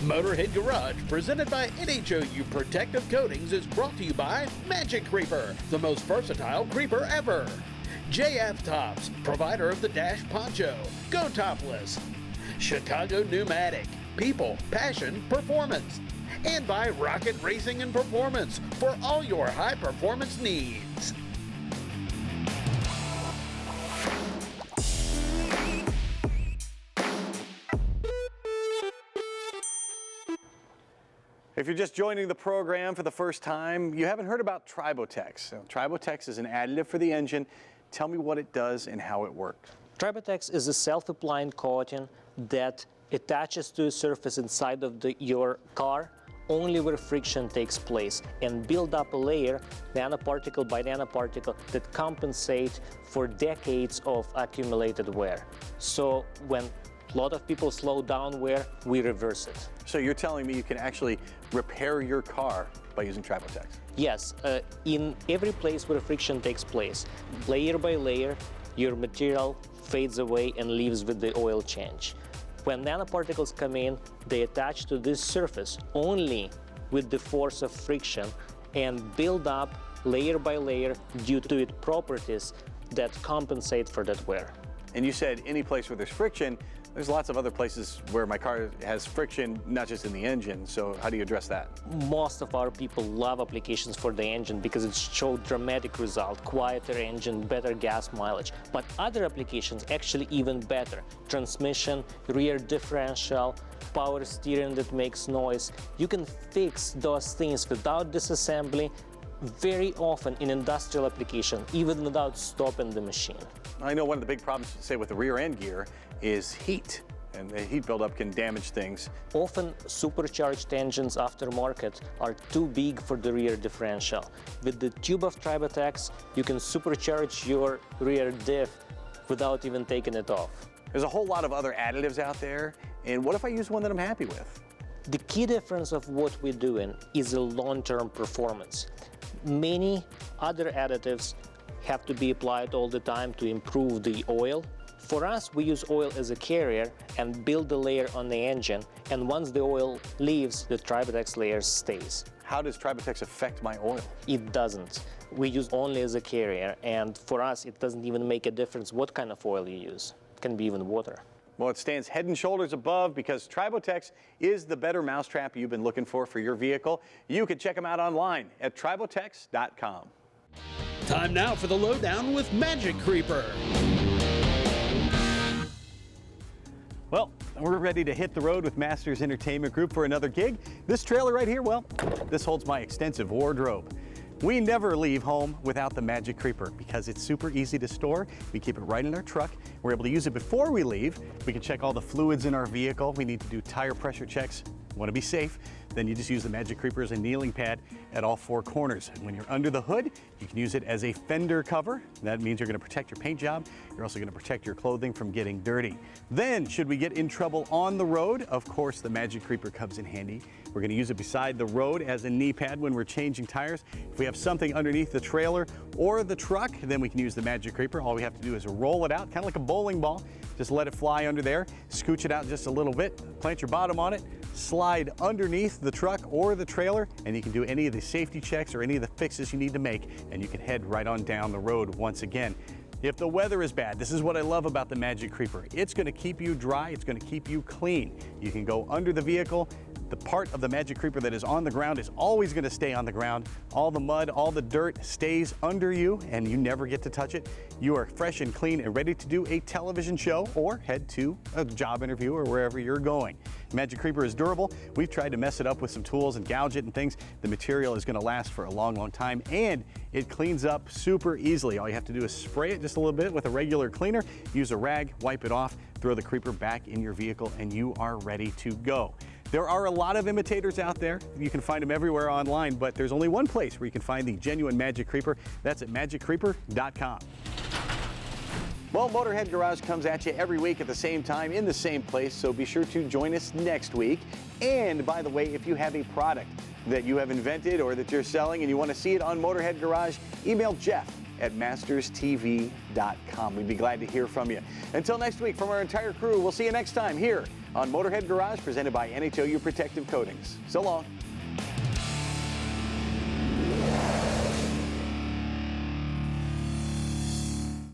Motorhead Garage, presented by NHOU Protective Coatings, is brought to you by Magic Creeper, the most versatile creeper ever. JF Tops, provider of the Dash Poncho. Go topless. Chicago Pneumatic, people, passion, performance. And by Rocket Racing and Performance for all your high performance needs. If you're just joining the program for the first time, you haven't heard about Tribotex. So, Tribotex is an additive for the engine. Tell me what it does and how it works. Tribotex is a self-applying coating that attaches to a surface inside of your car only where friction takes place and build up a layer, nanoparticle by nanoparticle, that compensate for decades of accumulated wear. So when a lot of people slow down wear, we reverse it. So you're telling me you can actually repair your car by using Tribotex? Yes, in every place where friction takes place, layer by layer, your material fades away and leaves with the oil change. When nanoparticles come in, they attach to this surface only with the force of friction and build up layer by layer due to its properties that compensate for that wear. And you said any place where there's friction. There's lots of other places where my car has friction, not just in the engine. So how do you address that? Most of our people love applications for the engine because it showed dramatic result, quieter engine, better gas mileage. But other applications actually even better. Transmission, rear differential, power steering that makes noise. You can fix those things without disassembly very often in industrial application, even without stopping the machine. I know one of the big problems, say, with the rear end gear is heat, and the heat buildup can damage things. Often supercharged engines aftermarket are too big for the rear differential. With the tube of Tribotex, you can supercharge your rear diff without even taking it off. There's a whole lot of other additives out there, and what if I use one that I'm happy with? The key difference of what we're doing is a long-term performance. Many other additives have to be applied all the time to improve the oil. For us, we use oil as a carrier and build the layer on the engine, and once the oil leaves, the Tribotex layer stays. How does Tribotex affect my oil? It doesn't. We use only as a carrier, and for us, it doesn't even make a difference what kind of oil you use. It can be even water. Well, it stands head and shoulders above because Tribotex is the better mousetrap you've been looking for your vehicle. You can check them out online at tribotex.com. Time now for the lowdown with Magic Creeper. Well, we're ready to hit the road with Masters Entertainment Group for another gig. This trailer right here, well, this holds my extensive wardrobe. We never leave home without the Magic Creeper because it's super easy to store. We keep it right in our truck. We're able to use it before we leave. We can check all the fluids in our vehicle. We need to do tire pressure checks. Want to be safe? Then you just use the Magic Creeper as a kneeling pad at all four corners. And when you're under the hood, you can use it as a fender cover. That means you're going to protect your paint job. You're also going to protect your clothing from getting dirty. Then, should we get in trouble on the road, of course, the Magic Creeper comes in handy. We're going to use it beside the road as a knee pad when we're changing tires. If we have something underneath the trailer or the truck, then we can use the Magic Creeper. All we have to do is roll it out, kind of like a bowling ball. Just let it fly under there, scooch it out just a little bit, plant your bottom on it, slide underneath the truck or the trailer, and you can do any of the safety checks or any of the fixes you need to make, and you can head right on down the road once again. If the weather is bad, this is what I love about the Magic Creeper. It's going to keep you dry, it's going to keep you clean. You can go under the vehicle. The part of the Magic Creeper that is on the ground is always going to stay on the ground. All the mud, all the dirt stays under you, and you never get to touch it. You are fresh and clean and ready to do a television show or head to a job interview or wherever you're going. Magic Creeper is durable. We've tried to mess it up with some tools and gouge it and things. The material is going to last for a long, long time, and it cleans up super easily. All you have to do is spray it just a little bit with a regular cleaner, use a rag, wipe it off, throw the Creeper back in your vehicle, and you are ready to go. There are a lot of imitators out there. You can find them everywhere online, but there's only one place where you can find the genuine Magic Creeper. That's at magiccreeper.com. Well, Motorhead Garage comes at you every week at the same time in the same place, so be sure to join us next week. And by the way, if you have a product that you have invented or that you're selling and you want to see it on Motorhead Garage, email Jeff at masterstv.com. We'd be glad to hear from you. Until next week, from our entire crew, we'll see you next time here on Motorhead Garage, presented by NHOU Protective Coatings. So long.